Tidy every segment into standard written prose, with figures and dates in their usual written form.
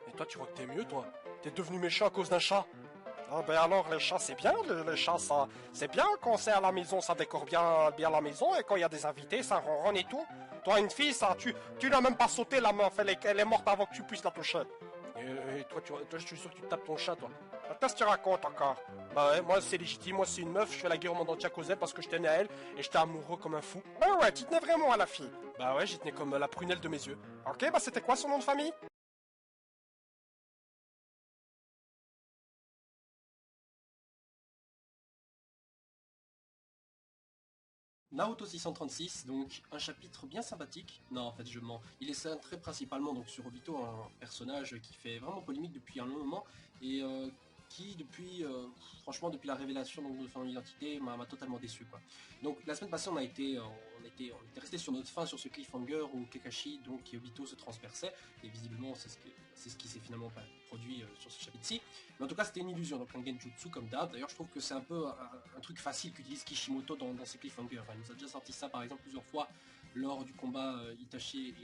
Et toi, tu vois que t'es mieux, toi. T'es devenu méchant à cause d'un chat. Ah ben alors les chats c'est bien, les chats ça c'est bien quand c'est à la maison ça décore bien la maison et quand il y a des invités ça ronronne et tout. Toi une fille ça tu n'as même pas sauté la meuf elle est morte avant que tu puisses la toucher. Et toi, je suis sûr que tu te tapes ton chat, toi. Qu'est-ce que tu racontes encore? Bah ouais, moi c'est légitime, moi c'est une meuf, je fais la guerre au monde entier à cause d'elle parce que je tenais à elle et j'étais amoureux comme un fou. Ah ouais tu tenais vraiment à la fille. Bah ouais, j'y tenais comme la prunelle de mes yeux. Ok bah c'était quoi son nom de famille? Naruto 636, donc un chapitre bien sympathique. Non, en fait, je mens. Il est centré principalement donc sur Obito, un personnage qui fait vraiment polémique depuis un long moment et qui, franchement, depuis la révélation donc, de son identité, m'a totalement déçu, quoi. Donc, la semaine passée, on était resté sur notre fin sur ce cliffhanger où Kakashi donc et Obito se transperçaient et visiblement, c'est ce qui s'est finalement pas produit sur ce chapitre-ci. Mais en tout cas, c'était une illusion, donc un genjutsu comme d'hab. D'ailleurs, je trouve que c'est un peu un truc facile qu'utilise Kishimoto dans ses cliffhangers. Enfin, il nous a déjà sorti ça, par exemple, plusieurs fois lors du combat Itachi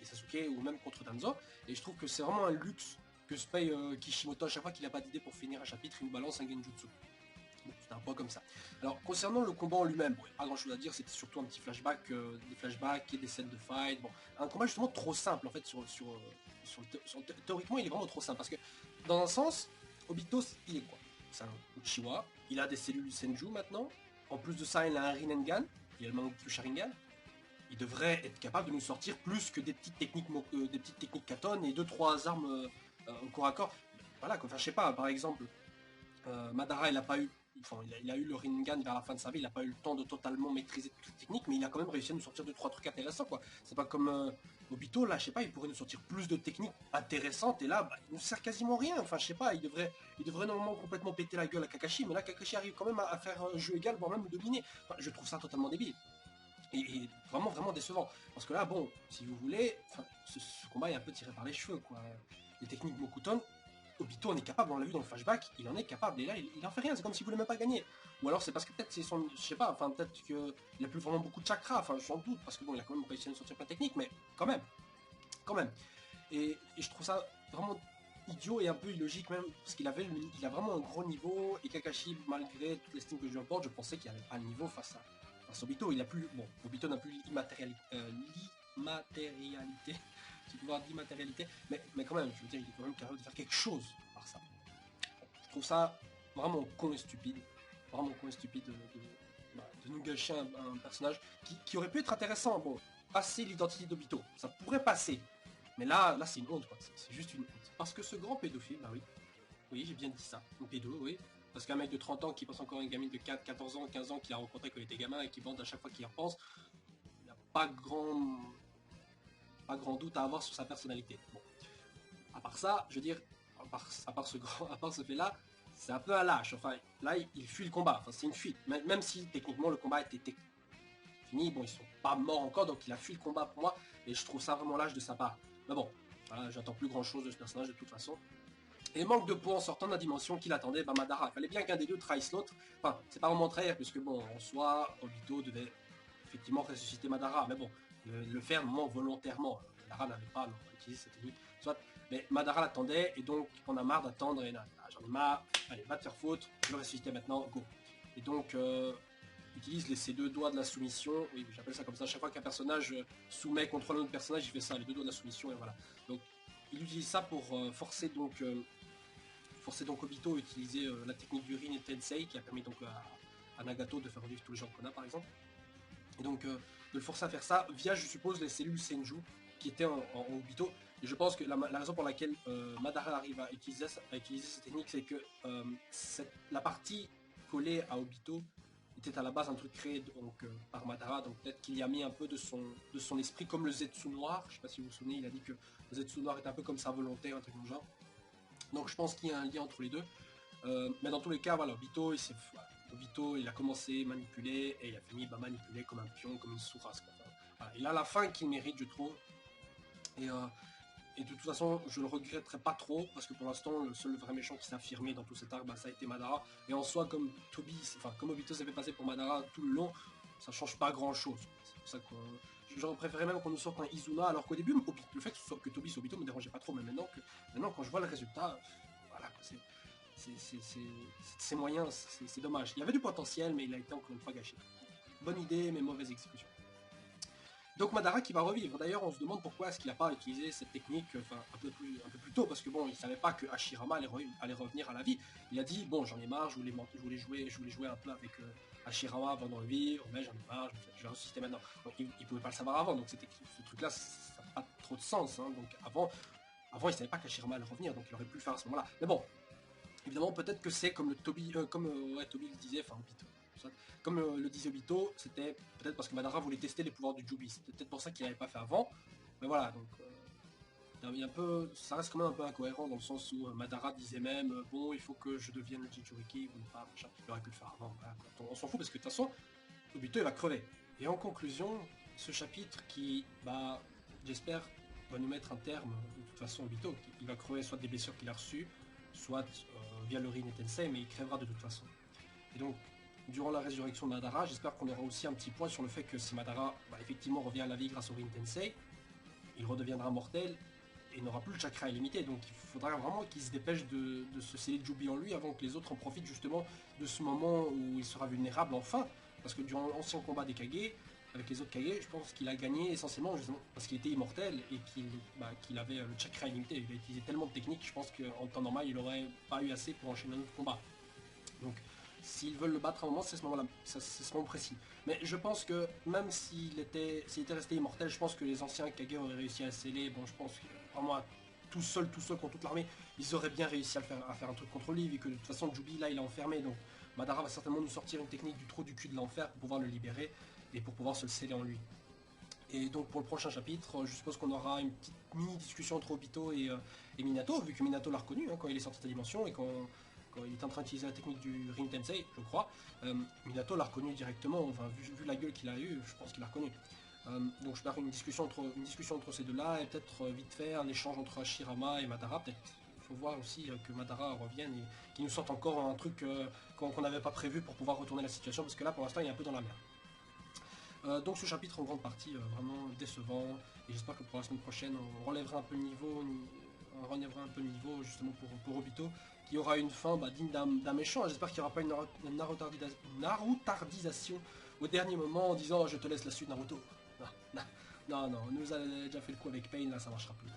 et Sasuke, ou même contre Danzo. Et je trouve que c'est vraiment un luxe que se paye Kishimoto à chaque fois qu'il n'a pas d'idée pour finir un chapitre, il nous balance un genjutsu. Bon, c'est un point comme ça. Alors, concernant le combat en lui-même, bon, il n'y a pas grand chose à dire, c'était surtout un petit flashback, des flashbacks et des scènes de fight. Bon, un combat justement trop simple en fait, théoriquement il est vraiment trop simple, parce que dans un sens, Obito, il est quoi? C'est un Uchiwa, il a des cellules Senju maintenant, en plus de ça il a un Rinnegan, il a le Mangekyo Sharingan, il devrait être capable de nous sortir plus que des petites techniques Katon et 2-3 armes au corps à corps. Voilà, enfin je sais pas, par exemple, Madara, il a eu le Rinnegan vers la fin de sa vie, il n'a pas eu le temps de totalement maîtriser toutes les techniques, mais il a quand même réussi à nous sortir 2-3 trucs intéressants, quoi. C'est pas comme Obito, là, je sais pas, il pourrait nous sortir plus de techniques intéressantes, et là, bah, il nous sert quasiment rien. Enfin, je sais pas, il devrait normalement complètement péter la gueule à Kakashi, mais là, Kakashi arrive quand même à faire un jeu égal, voire même le dominer. Enfin, je trouve ça totalement débile. Et vraiment, vraiment décevant. Parce que là, bon, si vous voulez, ce combat est un peu tiré par les cheveux, quoi. Les techniques Mokuton, Obito en est capable, on l'a vu dans le flashback, il en est capable, et là il en fait rien, c'est comme s'il voulait même pas gagner. Ou alors c'est parce que peut-être c'est son, je sais pas, enfin peut-être qu'il a plus vraiment beaucoup de chakra, enfin j'en doute, parce que bon il a quand même réussi à nous sortir plein de techniques, mais quand même. Et je trouve ça vraiment idiot et un peu illogique même, parce il a vraiment un gros niveau, et Kakashi, malgré toute l'estime que je lui apporte, je pensais qu'il avait pas le niveau face à Obito, il a plus, bon, Obito n'a plus l'immatérialité, ce pouvoir d'immatérialité, mais quand même, je veux dire, il est quand même capable de faire quelque chose par ça. Je trouve ça vraiment con et stupide, de nous gâcher un personnage qui aurait pu être intéressant. Bon, passer l'identité d'Obito, ça pourrait passer, mais là c'est une honte, quoi. C'est juste une honte. Parce que ce grand pédophile, bah oui, j'ai bien dit ça, un pédo, oui. Parce qu'un mec de 30 ans qui pense encore à une gamine de 4, 14 ans, 15 ans qu'il a rencontré quand il était gamin et qui bande à chaque fois qu'il y repense, il n'y a pas grand doute à avoir sur sa personnalité. Bon. À part ça, je veux dire, à part ce fait-là, c'est un peu un lâche. Enfin, là, il fuit le combat. Enfin, c'est une fuite. Même si, techniquement, le combat était fini. Bon, ils sont pas morts encore, donc il a fui le combat pour moi. Et je trouve ça vraiment lâche de sa part. Mais bon, voilà, j'attends plus grand-chose de ce personnage de toute façon. Et manque de points en sortant de la dimension qu'il attendait, bah Madara. Il fallait bien qu'un des deux trahisse l'autre. Enfin, c'est pas vraiment trahir, puisque bon, en soi, Obito devait effectivement ressusciter Madara. Mais bon, le faire moment volontairement. Madara n'avait pas utilisé cette technique. Soit, mais Madara l'attendait, et donc on a marre d'attendre, et là, j'en ai marre, allez, va te faire faute, je vais ressusciter maintenant, go. Et donc, utilise ces deux doigts de la soumission, oui, j'appelle ça comme ça, chaque fois qu'un personnage soumet, contrôle un autre personnage, il fait ça, les deux doigts de la soumission, et voilà. Donc, il utilise ça pour forcer donc Obito à utiliser la technique du Rin et Tensei, qui a permis donc à Nagato de faire revivre tous les gens qu'on a, par exemple. Et donc, de le forcer à faire ça via, je suppose, les cellules Senju qui étaient en Obito. Et je pense que la raison pour laquelle Madara arrive à utiliser cette technique, c'est que la partie collée à Obito était à la base un truc créé donc, par Madara, donc peut-être qu'il y a mis un peu de son esprit, comme le Zetsu noir. Je sais pas si vous vous souvenez, il a dit que le Zetsu noir est un peu comme sa volonté, un truc comme genre. Donc je pense qu'il y a un lien entre les deux. Mais dans tous les cas, voilà, Obito, il a commencé manipuler et il a fini manipuler comme un pion, comme une sourasse. Enfin, voilà. Il a la fin qu'il mérite, je trouve. Et de toute façon, je le regretterai pas trop, parce que pour l'instant, le seul vrai méchant qui s'est affirmé dans tout cet arc, ça a été Madara. Et en soi, comme Obito s'est fait passer pour Madara tout le long, ça change pas grand chose. C'est pour ça que J'aurais préféré même qu'on nous sorte un Izuna, alors qu'au début, le fait que Tobi soit Obito me dérangeait pas trop, mais maintenant quand je vois le résultat, voilà, c'est moyen, c'est dommage. Il y avait du potentiel, mais il a été encore une fois gâché. Bonne idée, mais mauvaise exécution. Donc Madara qui va revivre. D'ailleurs, on se demande pourquoi est-ce qu'il n'a pas utilisé cette technique un peu plus tôt, parce que bon, il savait pas que Hashirama allait revenir à la vie. Il a dit bon, j'en ai marre, je voulais jouer un peu avec Hashirama avant de revivre, mais j'en ai marre, je vais ressusciter maintenant. Donc il pouvait pas le savoir avant, donc ce truc-là, ça n'a pas trop de sens. Hein. Donc avant, il savait pas qu'Hashirama allait revenir, donc il aurait pu le faire à ce moment-là. Mais bon, évidemment, peut-être que c'est comme Tobi le disait, enfin Obito. Comme le disait Obito, c'était peut-être parce que Madara voulait tester les pouvoirs du Jubi. C'est peut-être pour ça qu'il n'avait pas fait avant. Mais voilà, donc il y a un peu, ça reste quand même un peu incohérent dans le sens où Madara disait même bon, il faut que je devienne le Jinchuriki ou pas, machin. Il aurait pu le faire avant. Voilà, on s'en fout parce que de toute façon, Obito il va crever. Et en conclusion, ce chapitre qui, j'espère, va nous mettre un terme de toute façon Obito. Il va crever soit des blessures qu'il a reçues, soit via le Rin Tensei, mais il crèvera de toute façon. Et donc, durant la résurrection de Madara, j'espère qu'on aura aussi un petit point sur le fait que si Madara effectivement revient à la vie grâce au Rin Tensei, il redeviendra mortel et n'aura plus le chakra illimité. Donc il faudra vraiment qu'il se dépêche de se sceller Jubi en lui avant que les autres en profitent justement de ce moment où il sera vulnérable enfin. Parce que durant l'ancien combat des Kage, avec les autres Kage, je pense qu'il a gagné essentiellement justement parce qu'il était immortel et qu'il avait le chakra illimité. Il a utilisé tellement de techniques, je pense qu'en temps normal, il n'aurait pas eu assez pour enchaîner un autre combat. Donc s'ils veulent le battre à un moment, c'est ce moment-là, c'est ce moment précis. Mais je pense que même s'il était resté immortel, je pense que les anciens Kage auraient réussi à le sceller. Bon, je pense que vraiment tout seul contre toute l'armée, ils auraient bien réussi à faire un truc contre lui, vu que de toute façon Jubi là il est enfermé, donc Madara va certainement nous sortir une technique du trou du cul de l'enfer pour pouvoir le libérer et pour pouvoir se le sceller en lui. Et donc pour le prochain chapitre, je suppose qu'on aura une petite mini-discussion entre Obito et Minato, vu que Minato l'a reconnu quand il est sorti de sa dimension et quand il est en train d'utiliser la technique du Rin Tensei, je crois. Minato l'a reconnu directement, enfin, vu la gueule qu'il a eue, je pense qu'il l'a reconnu. Donc je perds une discussion entre ces deux-là, et peut-être vite fait un échange entre Hashirama et Madara, peut-être. Il faut voir aussi que Madara revienne et qu'il nous sorte encore un truc qu'on n'avait pas prévu pour pouvoir retourner la situation, parce que là pour l'instant il est un peu dans la merde. Donc ce chapitre en grande partie vraiment décevant, et j'espère que pour la semaine prochaine on relèvera un peu le niveau, justement pour Obito, qui aura une fin digne d'un méchant. J'espère qu'il n'y aura pas une naroutardisation au dernier moment en disant je te laisse la suite Naruto. Non, on nous a déjà fait le coup avec Pain, là ça marchera plus.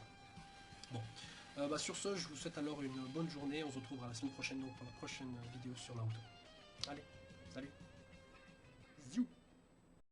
Bon, sur ce, je vous souhaite alors une bonne journée, on se retrouvera la semaine prochaine donc, pour la prochaine vidéo sur Naruto. Allez, salut.